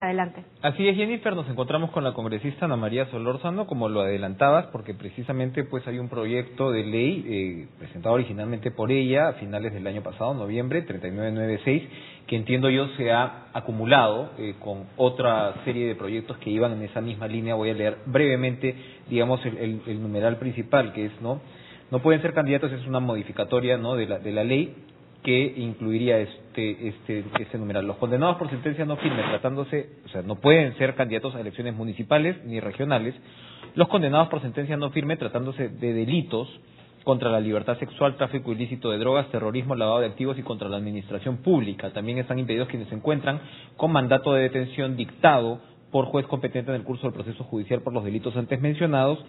Adelante. Así es, Jennifer, nos encontramos con la congresista Ana María Solórzano, como lo adelantabas, porque precisamente pues hay un proyecto de ley presentado originalmente por ella a finales del año pasado, noviembre, 3996, que entiendo yo se ha acumulado con otra serie de proyectos que iban en esa misma línea. Voy a leer brevemente, digamos, el numeral principal, que es, no pueden ser candidatos, es una modificatoria, ¿no?, de la ley, que incluiría este numeral. Los condenados por sentencia no firme tratándose, o sea, no pueden ser candidatos a elecciones municipales ni regionales. Los condenados por sentencia no firme tratándose de delitos contra la libertad sexual, tráfico ilícito de drogas, terrorismo, lavado de activos y contra la administración pública. También están impedidos quienes se encuentran con mandato de detención dictado por juez competente en el curso del proceso judicial por los delitos antes mencionados.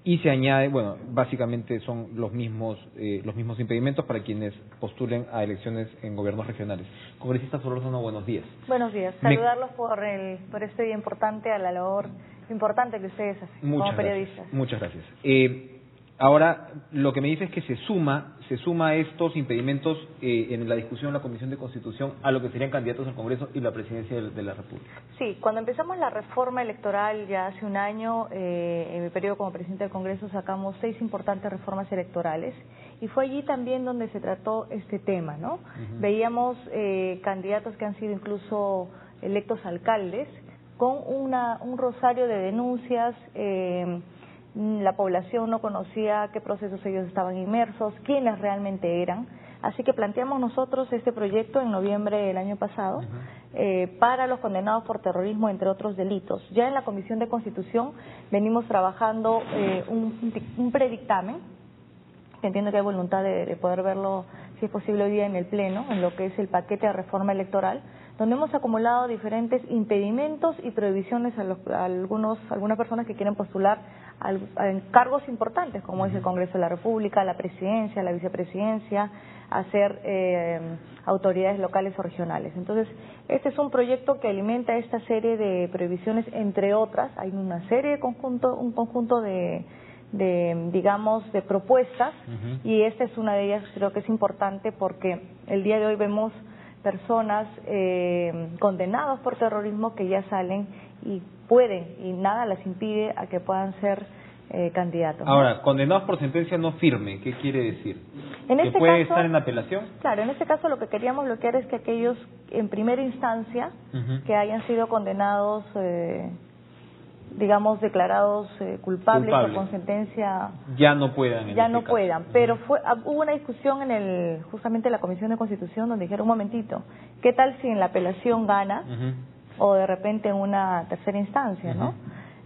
Y se añade, bueno, básicamente son los mismos impedimentos para quienes postulen a elecciones en gobiernos regionales. Congresista Solórzano, buenos días. Buenos días. Saludarlos por este día importante, a la labor importante que ustedes hacen como periodistas. Muchas gracias. Ahora, lo que me dice es que se suma a estos impedimentos en la discusión en la Comisión de Constitución a lo que serían candidatos al Congreso y la Presidencia de la República. Sí, cuando empezamos la reforma electoral ya hace un año, en mi periodo como Presidente del Congreso sacamos 6 importantes reformas electorales y fue allí también donde se trató este tema, ¿no? Veíamos candidatos que han sido incluso electos alcaldes con un rosario de denuncias. La población no conocía qué procesos ellos estaban inmersos, quiénes realmente eran. Así que planteamos nosotros este proyecto en noviembre del año pasado para los condenados por terrorismo, entre otros delitos. Ya en la Comisión de Constitución venimos trabajando un predictamen, que entiendo que hay voluntad de poder verlo, si es posible, hoy día en el Pleno, en lo que es el paquete de reforma electoral, donde hemos acumulado diferentes impedimentos y prohibiciones a algunas personas que quieren postular en cargos importantes, como es el Congreso de la República, la Presidencia, la Vicepresidencia, a ser autoridades locales o regionales. Entonces, este es un proyecto que alimenta esta serie de prohibiciones, entre otras. Hay una serie un conjunto de propuestas, y esta es una de ellas. Creo que es importante porque el día de hoy vemos personas condenadas por terrorismo que ya salen y pueden, y nada les impide a que puedan ser candidatos. Ahora, condenados por sentencia no firme, ¿qué quiere decir? ¿Que puede estar en apelación? Claro, en este caso lo que queríamos bloquear es que aquellos en primera instancia que hayan sido condenados, declarados culpables o con sentencia, ya no puedan. Pero hubo una discusión justamente en la Comisión de Constitución donde dijeron, un momentito, ¿qué tal si en la apelación gana o de repente en una tercera instancia, ¿no?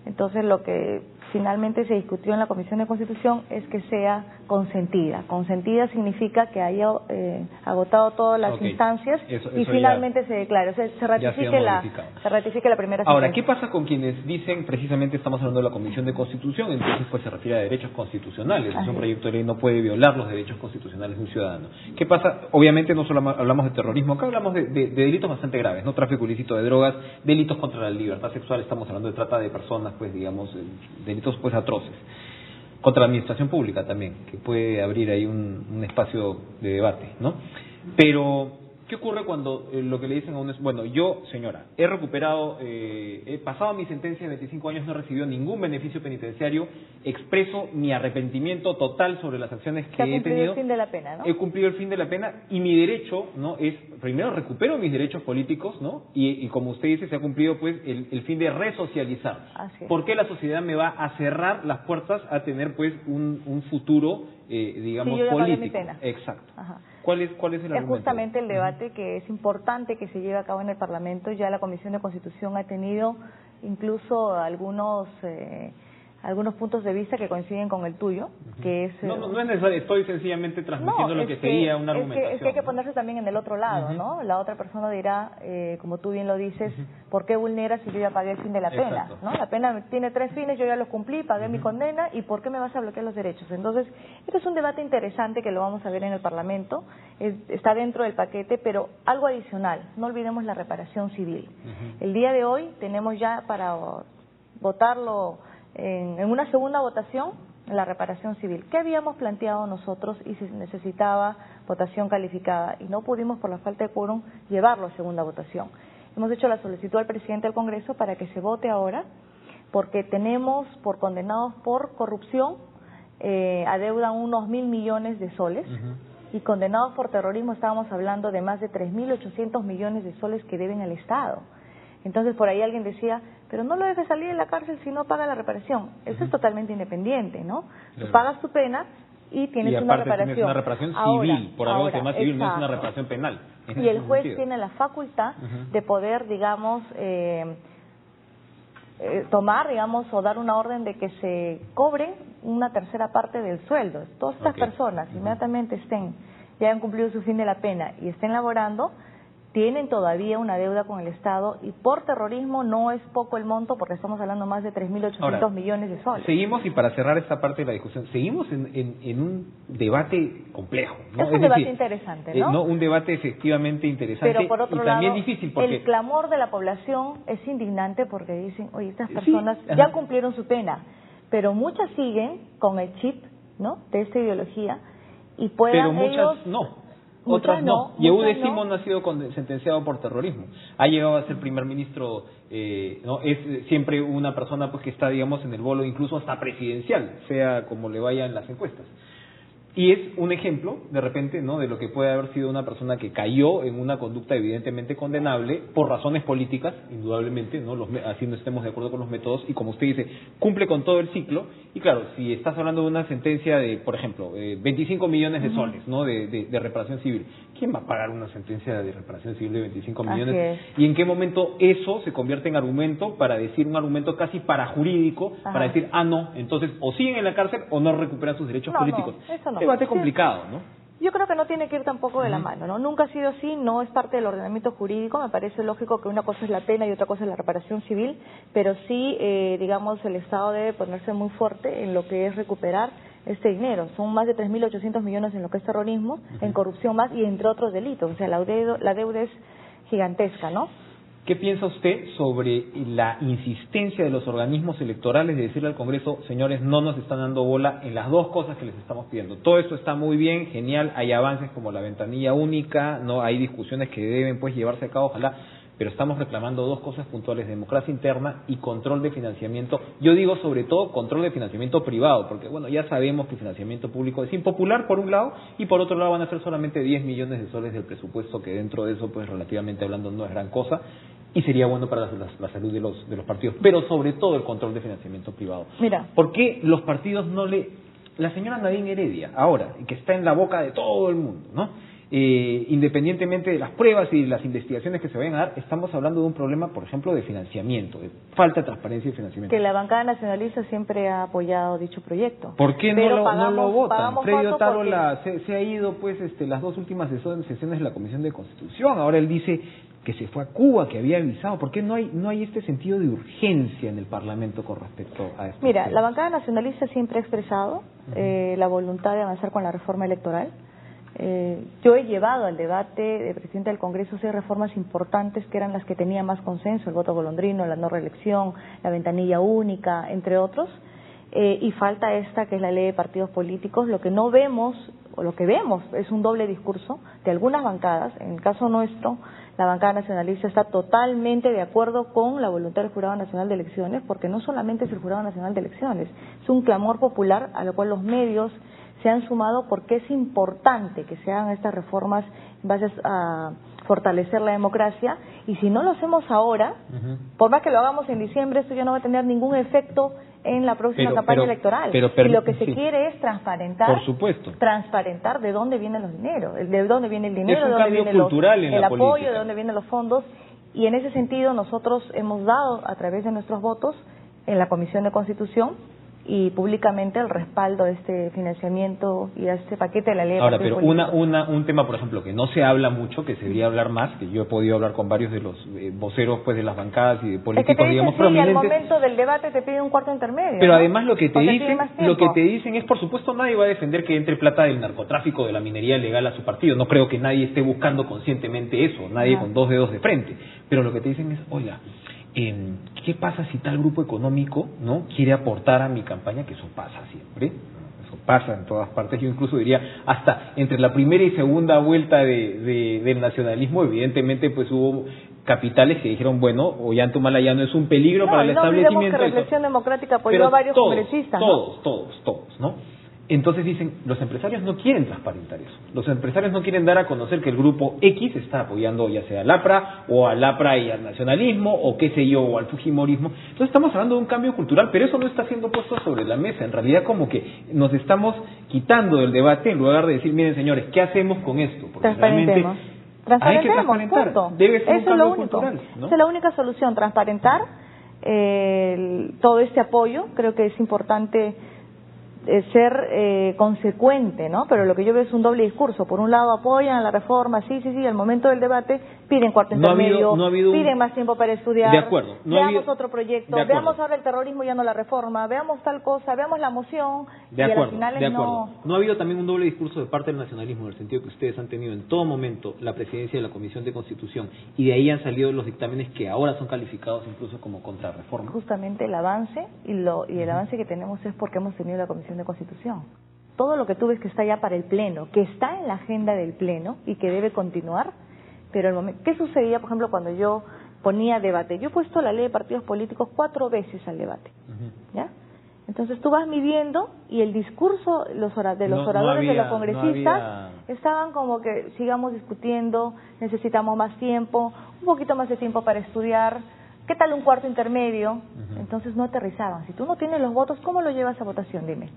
Entonces lo que finalmente se discutió en la Comisión de Constitución es que sea consentida. Consentida significa que haya agotado todas las instancias y finalmente se declare, o sea, se ratifique la primera sentencia. Ahora, ¿qué pasa con quienes dicen, precisamente estamos hablando de la Comisión de Constitución, entonces pues se refiere a derechos constitucionales? Es un proyecto de ley, no puede violar los derechos constitucionales de un ciudadano. ¿Qué pasa? Obviamente no solo hablamos de terrorismo, acá hablamos de delitos bastante graves, ¿no? Tráfico ilícito de drogas, delitos contra la libertad sexual, estamos hablando de trata de personas, pues digamos, delitos pues atroces, contra la administración pública también, que puede abrir ahí un espacio de debate, ¿no? Pero, ¿qué ocurre cuando lo que le dicen a uno es, bueno, yo, señora, he recuperado, he pasado mi sentencia de 25 años, no he recibido ningún beneficio penitenciario, expreso mi arrepentimiento total sobre las acciones que he tenido. He cumplido el fin de la pena, ¿no? He cumplido el fin de la pena y mi derecho, ¿no?, es, primero recupero mis derechos políticos, ¿no? Y como usted dice, se ha cumplido pues el fin de resocializar. ¿Por qué la sociedad me va a cerrar las puertas a tener pues un futuro, digamos, yo político? Mi pena. Exacto. ¿Cuál es el argumento? Es justamente el debate que es importante que se lleve a cabo en el Parlamento. Ya la Comisión de Constitución ha tenido incluso algunos puntos de vista que coinciden con el tuyo, que es... No es necesario, estoy sencillamente transmitiendo lo que sería una argumentación. Es que hay que ponerse también en el otro lado, ¿no? La otra persona dirá, como tú bien lo dices, ¿por qué vulneras si yo ya pagué el fin de la pena? ¿No? La pena tiene 3 fines, yo ya los cumplí, pagué mi condena, ¿y por qué me vas a bloquear los derechos? Entonces, este es un debate interesante que lo vamos a ver en el Parlamento, está dentro del paquete, pero algo adicional, no olvidemos la reparación civil. El día de hoy tenemos ya para votarlo en una segunda votación la reparación civil. ¿Qué habíamos planteado nosotros y si necesitaba votación calificada? Y no pudimos, por la falta de quórum, llevarlo a segunda votación. hemos hecho la solicitud al presidente del Congreso para que se vote ahora, porque tenemos por condenados por corrupción, adeudan unos 1.000 millones de soles, y condenados por terrorismo estábamos hablando de más de 3.800 millones de soles que deben al Estado. Entonces por ahí alguien decía, pero no lo dejes salir de la cárcel si no paga la reparación. Eso es totalmente independiente, ¿no? Tú pagas tu pena y tienes una reparación. Tienes una reparación civil, por algo de más civil, no es una reparación penal. Y el juez tiene la facultad de poder, digamos, tomar, digamos, o dar una orden de que se cobre una tercera parte del sueldo. Todas estas personas inmediatamente ya han cumplido su fin de la pena y estén laborando, tienen todavía una deuda con el Estado, y por terrorismo no es poco el monto, porque estamos hablando más de 3.800 millones de soles. Seguimos, y para cerrar esta parte de la discusión, seguimos en un debate complejo, ¿no? Es un debate interesante, ¿no? Un debate efectivamente interesante, pero por otro y lado, también difícil, porque el clamor de la población es indignante, porque dicen, oye, estas personas ya cumplieron su pena, pero muchas siguen con el chip, ¿no?, de esta ideología, y puedan pero muchas no. Otras no. Yehudá Simón no ha sido sentenciado por terrorismo. Ha llegado a ser primer ministro, no es siempre una persona pues que está, digamos, en el bolo incluso hasta presidencial, sea como le vayan las encuestas. Y es un ejemplo, de repente, ¿no?, de lo que puede haber sido una persona que cayó en una conducta evidentemente condenable por razones políticas, indudablemente, ¿no?, así no estemos de acuerdo con los métodos, y como usted dice, cumple con todo el ciclo. Y claro, si estás hablando de una sentencia de, por ejemplo, 25 millones de soles, ¿no?, de reparación civil, ¿quién va a pagar una sentencia de reparación civil de 25 millones? ¿Y en qué momento eso se convierte en argumento para decir, un argumento casi parajurídico, para decir, no, entonces o siguen en la cárcel o no recuperan sus derechos políticos? No, eso no. Debate complicado, ¿no? Yo creo que no tiene que ir tampoco de la mano, ¿no? Nunca ha sido así, no es parte del ordenamiento jurídico. Me parece lógico que una cosa es la pena y otra cosa es la reparación civil, pero sí, digamos, el Estado debe ponerse muy fuerte en lo que es recuperar este dinero. Son más de 3.800 millones en lo que es terrorismo, en corrupción más, y entre otros delitos. O sea, la deuda es gigantesca, ¿no? ¿Qué piensa usted sobre la insistencia de los organismos electorales de decirle al Congreso, señores, no nos están dando bola en las dos cosas que les estamos pidiendo? Todo esto está muy bien, genial, hay avances como la ventanilla única, no hay discusiones que deben pues llevarse a cabo, ojalá, pero estamos reclamando dos cosas puntuales: democracia interna y control de financiamiento. Yo digo sobre todo control de financiamiento privado, porque bueno, ya sabemos que el financiamiento público es impopular por un lado, y por otro lado van a ser solamente 10 millones de soles del presupuesto, que dentro de eso pues relativamente hablando no es gran cosa, y sería bueno para la salud de los partidos, pero sobre todo el control de financiamiento privado. Mira, ¿por qué los partidos no le... La señora Nadine Heredia, ahora, que está en la boca de todo el mundo, ¿no?, independientemente de las pruebas y las investigaciones que se vayan a dar, estamos hablando de un problema, por ejemplo, de financiamiento, de falta de transparencia y financiamiento. Que la bancada nacionalista siempre ha apoyado dicho proyecto. ¿Por qué no lo votan? Freddy Otárola se ha ido pues las dos últimas sesiones de la Comisión de Constitución. Ahora él dice que se fue a Cuba, que había avisado. ¿Por qué no hay este sentido de urgencia en el Parlamento con respecto a esto? Mira, la bancada nacionalista siempre ha expresado la voluntad de avanzar con la reforma electoral. Yo he llevado al debate de presidente del Congreso 6 reformas importantes que eran las que tenían más consenso: el voto golondrino, la no reelección, la ventanilla única, entre otros, y falta esta, que es la ley de partidos políticos. Lo que no vemos, o lo que vemos, es un doble discurso de algunas bancadas. En el caso nuestro, la bancada nacionalista está totalmente de acuerdo con la voluntad del Jurado Nacional de Elecciones, porque no solamente es el Jurado Nacional de Elecciones, es un clamor popular a lo cual los medios se han sumado, porque es importante que se hagan estas reformas en base a fortalecer la democracia, y si no lo hacemos ahora, por más que lo hagamos en diciembre, esto ya no va a tener ningún efecto en la próxima campaña electoral. Y lo que se quiere es transparentar, por supuesto, transparentar de dónde vienen los dineros, de dónde viene el dinero, de dónde viene el apoyo, de dónde vienen los fondos, y en ese sentido nosotros hemos dado, a través de nuestros votos en la Comisión de Constitución y públicamente, el respaldo a este financiamiento y a este paquete de la ley. Ahora, pero un tema, por ejemplo, que no se habla mucho, que se debería hablar más, que yo he podido hablar con varios de los voceros pues de las bancadas y de políticos, es que digamos, prominentes. Al momento del debate te piden un cuarto intermedio. Pero ¿no? además lo que te dicen es, por supuesto, nadie va a defender que entre plata del narcotráfico, de la minería ilegal a su partido. No creo que nadie esté buscando conscientemente eso, nadie con dos dedos de frente. Pero lo que te dicen es, oiga, ¿qué pasa si tal grupo económico no quiere aportar a mi campaña? Que eso pasa siempre, eso pasa en todas partes. Yo incluso diría, hasta entre la primera y segunda vuelta del nacionalismo, evidentemente pues hubo capitales que dijeron, bueno, Ollantaytamala ya no es un peligro para el establecimiento. No, que Reflexión Democrática apoyó a varios congresistas. Todos, ¿no? Entonces dicen, los empresarios no quieren transparentar eso. Los empresarios no quieren dar a conocer que el grupo X está apoyando ya sea al APRA, o al APRA y al nacionalismo, o qué sé yo, o al fujimorismo. Entonces estamos hablando de un cambio cultural, pero eso no está siendo puesto sobre la mesa. En realidad como que nos estamos quitando del debate en lugar de decir, miren señores, ¿qué hacemos con esto? Porque realmente hay que transparentar. Punto. Debe ser un cambio cultural, ¿no? Esa es la única solución, transparentar todo este apoyo. Creo que es importante ser consecuente, ¿no? Pero lo que yo veo es un doble discurso. Por un lado apoyan a la reforma, sí, al momento del debate piden cuarto intermedio, piden más tiempo para estudiar, de acuerdo, veamos otro proyecto, veamos ahora el terrorismo y ya no la reforma, veamos tal cosa, veamos la moción, y a las finales no... ¿No ha habido también un doble discurso de parte del nacionalismo, en el sentido que ustedes han tenido en todo momento la presidencia de la Comisión de Constitución, y de ahí han salido los dictámenes que ahora son calificados incluso como contrarreforma? Justamente el avance, y el avance que tenemos es porque hemos tenido la Comisión de Constitución. Todo lo que tú ves que está ya para el Pleno, que está en la agenda del Pleno y que debe continuar, pero el momento, ¿qué sucedía, por ejemplo, cuando yo ponía debate? Yo he puesto la ley de partidos políticos 4 veces al debate, ¿ya? Entonces tú vas midiendo y el discurso de los oradores de los congresistas estaban como que sigamos discutiendo, necesitamos más tiempo, un poquito más de tiempo para estudiar, ¿qué tal un cuarto intermedio? Entonces no aterrizaban. Si tú no tienes los votos, ¿cómo lo llevas a votación? Dime.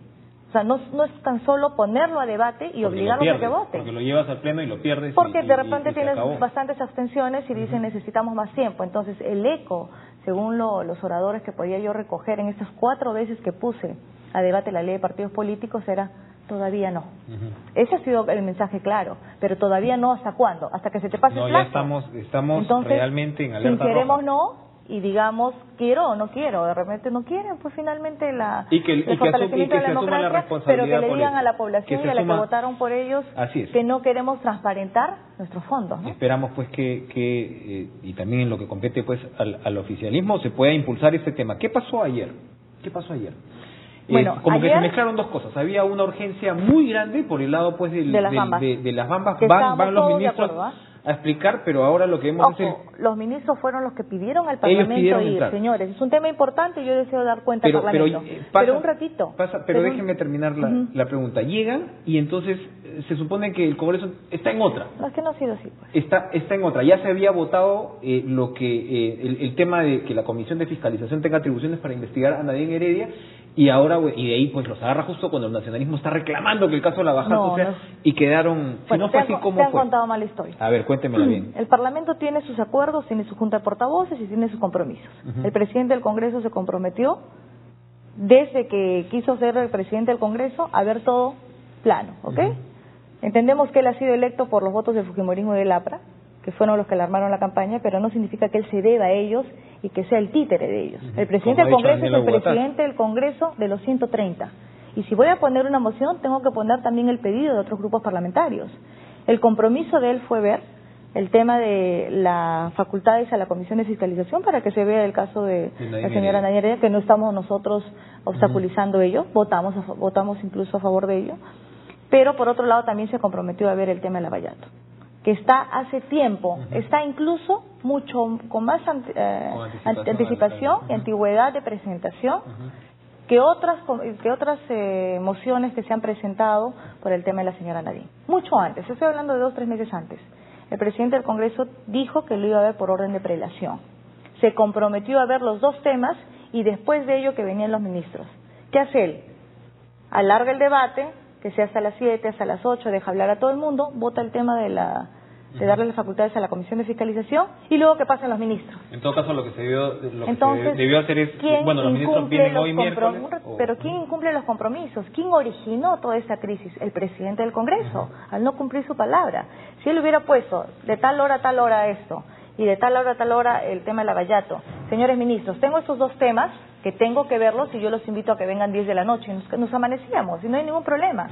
O sea, no es tan solo ponerlo a debate y obligarlos a que voten. Porque lo llevas al Pleno y lo pierdes. Porque de repente tienes bastantes abstenciones y dicen necesitamos más tiempo. Entonces el eco, según los oradores que podía yo recoger en estas 4 veces que puse a debate la ley de partidos políticos, era todavía no. Ese ha sido el mensaje claro, pero todavía no. ¿Hasta cuándo? Hasta que se te pase el plazo. Ya estamos entonces, realmente en alerta roja. Queremos no, y digamos, quiero o no quiero, de repente no quieren, pues finalmente el fortalecimiento de la democracia, pero que le digan a la población y a la que votaron por ellos que no queremos transparentar nuestros fondos, ¿no? Esperamos pues que y también en lo que compete pues al oficialismo se pueda impulsar este tema. ¿Qué pasó ayer? Bueno, como ayer, que se mezclaron dos cosas. Había una urgencia muy grande por el lado pues de las bambas. Van los ministros a explicar, pero ahora lo que vemos es los ministros fueron los que pidieron al Parlamento ir, señores. Es un tema importante y yo deseo dar cuenta al Parlamento. Pero un ratito. Pero déjenme terminar la pregunta. Llegan y entonces se supone que el Congreso está en otra. No, es que no ha sido así. Pues. Está en otra. Ya se había votado el tema de que la Comisión de Fiscalización tenga atribuciones para investigar a Nadine Heredia, y ahora y de ahí pues los agarra justo cuando el nacionalismo está reclamando que el caso de Lavajato y quedaron... Bueno, si no fue así, ¿cómo fue? Te han contado mala historia. A ver, cuéntemela bien. El Parlamento tiene sus acuerdos, tiene su junta de portavoces y tiene sus compromisos. El presidente del Congreso se comprometió, desde que quiso ser el presidente del Congreso, a ver todo plano, ¿ok? Entendemos que él ha sido electo por los votos del fujimorismo y del APRA, que fueron los que le armaron la campaña, pero no significa que él se deba a ellos y que sea el títere de ellos. El presidente del Congreso es el presidente del Congreso de los 130. Y si voy a poner una moción, tengo que poner también el pedido de otros grupos parlamentarios. El compromiso de él fue ver el tema de las facultades a la Comisión de Fiscalización para que se vea el caso de la señora Nadine Heredia, que no estamos nosotros obstaculizando ello, votamos incluso a favor de ello, pero por otro lado también se comprometió a ver el tema de Lavallato, que está hace tiempo, está incluso mucho con más anticipación y antigüedad de presentación que otras mociones que se han presentado por el tema de la señora Nadine. Mucho antes, estoy hablando de 2 o 3 meses antes. El presidente del Congreso dijo que lo iba a ver por orden de prelación. Se comprometió a ver los 2 temas y después de ello que venían los ministros. ¿Qué hace él? Alarga el debate, que sea hasta las 7, hasta las 8, deja hablar a todo el mundo, vota el tema de darle las facultades a la Comisión de Fiscalización y luego que pasen los ministros. En todo caso, lo que se debió hacer es, bueno, los ministros vienen hoy miércoles. Pero ¿quién incumple los compromisos? ¿Quién originó toda esta crisis? El presidente del Congreso, al no cumplir su palabra. Si él hubiera puesto de tal hora a tal hora esto y de tal hora a tal hora el tema de Lavallato, señores ministros, tengo estos 2 temas que tengo que verlos y yo los invito a que vengan 10 de la noche, nos amanecíamos y no hay ningún problema.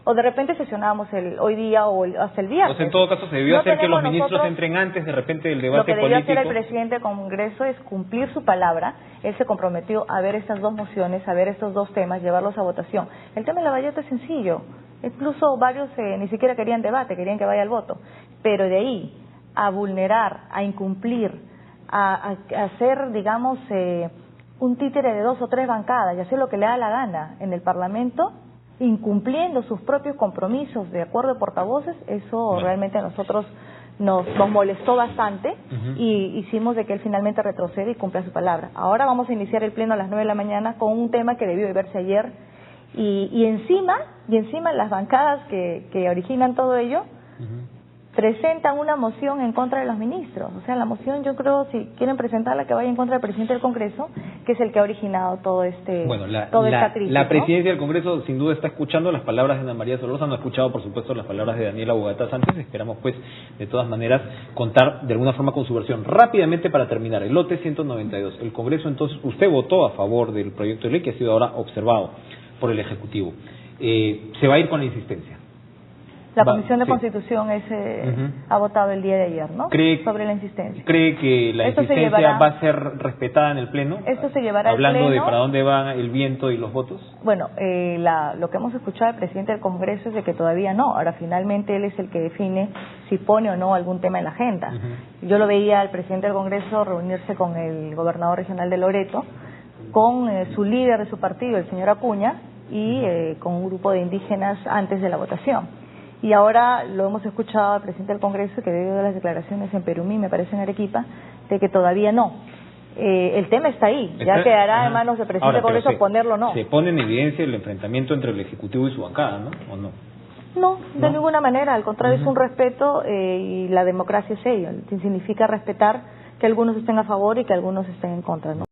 O de repente sesionábamos hoy día o hasta el viernes. En todo caso se debió hacer que los ministros entren antes de repente del debate político. Lo que debió hacer el presidente del Congreso es cumplir su palabra. Él se comprometió a ver estas 2 mociones, a ver estos 2 temas, llevarlos a votación. El tema de Lavallato es sencillo. Incluso varios ni siquiera querían debate, querían que vaya al voto. Pero de ahí a vulnerar, a incumplir, a hacer, digamos, un títere de 2 o 3 bancadas y hacer lo que le da la gana en el Parlamento, incumpliendo sus propios compromisos de acuerdo de portavoces, eso realmente a nosotros nos molestó bastante y hicimos de que él finalmente retroceda y cumpla su palabra. Ahora vamos a iniciar el pleno a las 9 de la mañana con un tema que debió de verse ayer y encima las bancadas que originan todo ello presentan una moción en contra de los ministros. O sea, la moción, yo creo, si quieren presentarla, que vaya en contra del presidente del Congreso, que es el que ha originado todo esta crisis. La presidencia del Congreso sin duda está escuchando las palabras de Ana María Solórzano, ha escuchado por supuesto las palabras de Daniela Bogatás antes, esperamos pues de todas maneras contar de alguna forma con su versión. Rápidamente para terminar, el lote 192, el Congreso entonces, usted votó a favor del proyecto de ley que ha sido ahora observado por el Ejecutivo. Se va a ir con la insistencia. La Comisión de Constitución ha votado el día de ayer, ¿no? Sobre la insistencia. ¿Cree que la insistencia va a ser respetada en el Pleno? Esto se llevará hablando al Pleno. De para dónde va el viento y los votos. Bueno, lo que hemos escuchado del presidente del Congreso es de que todavía no. Ahora, finalmente, él es el que define si pone o no algún tema en la agenda. Yo lo veía al presidente del Congreso reunirse con el gobernador regional de Loreto, con su líder de su partido, el señor Acuña, y con un grupo de indígenas antes de la votación. Y ahora lo hemos escuchado al presidente del Congreso, que debido a las declaraciones en Perumí, me parece en Arequipa, de que todavía no. El tema está ahí, ya quedará en manos del presidente del Congreso ponerlo o no. Se pone en evidencia el enfrentamiento entre el Ejecutivo y su bancada, ¿no? ¿O no? No, de ninguna manera, al contrario, es un respeto y la democracia es ello. Significa respetar que algunos estén a favor y que algunos estén en contra, ¿no?